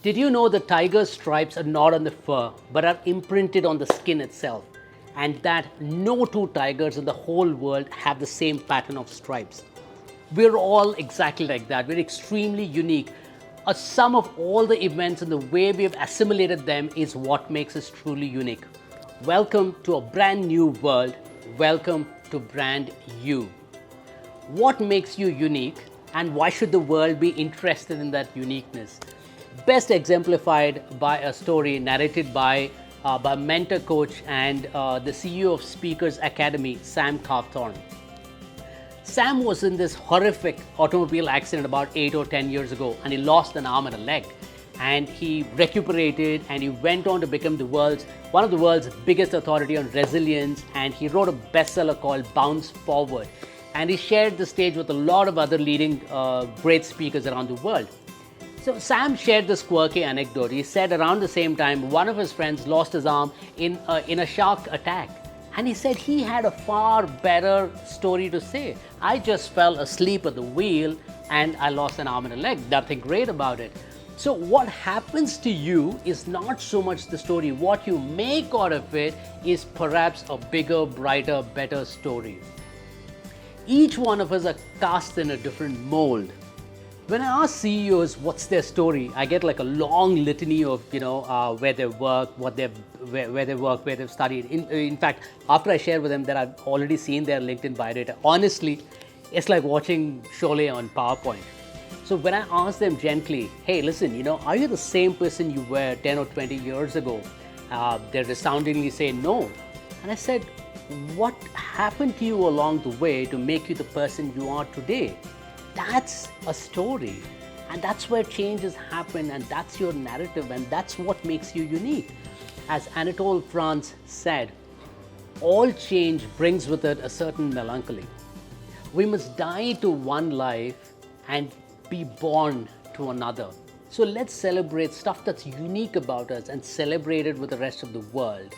Did you know the tiger's stripes are not on the fur but are imprinted on the skin itself? And that no two tigers in the whole world have the same pattern of stripes. We're all exactly like that. We're extremely unique. A sum of all the events and the way we have assimilated them is what makes us truly unique. Welcome to a brand new world. Welcome to Brand You. What makes you unique and why should the world be interested in that uniqueness? Best exemplified by a story narrated by mentor coach and the CEO of Speakers Academy, Sam Cawthorn. Sam was in this horrific automobile accident about 8 or 10 years ago, and he lost an arm and a leg. And he recuperated and he went on to become one of the world's biggest authority on resilience, and he wrote a bestseller called Bounce Forward. And he shared the stage with a lot of other leading great speakers around the world. So Sam shared this quirky anecdote. He said around the same time, one of his friends lost his arm in a shark attack. And he said he had a far better story to say. I just fell asleep at the wheel and I lost an arm and a leg. Nothing great about it. So what happens to you is not so much the story. What you make out of it is perhaps a bigger, brighter, better story. Each one of us are cast in a different mold. When I ask CEOs what's their story, I get like a long litany of where they work, where they've studied. In fact, after I share with them that I've already seen their LinkedIn biodata, honestly, it's like watching Sholay on PowerPoint. So when I ask them gently, hey, listen, are you the same person you were 10 or 20 years ago? They resoundingly say no. And I said, what happened to you along the way to make you the person you are today? That's a story, and that's where changes happen, and that's your narrative, and that's what makes you unique. As Anatole France said, all change brings with it a certain melancholy. We must die to one life and be born to another. So let's celebrate stuff that's unique about us and celebrate it with the rest of the world.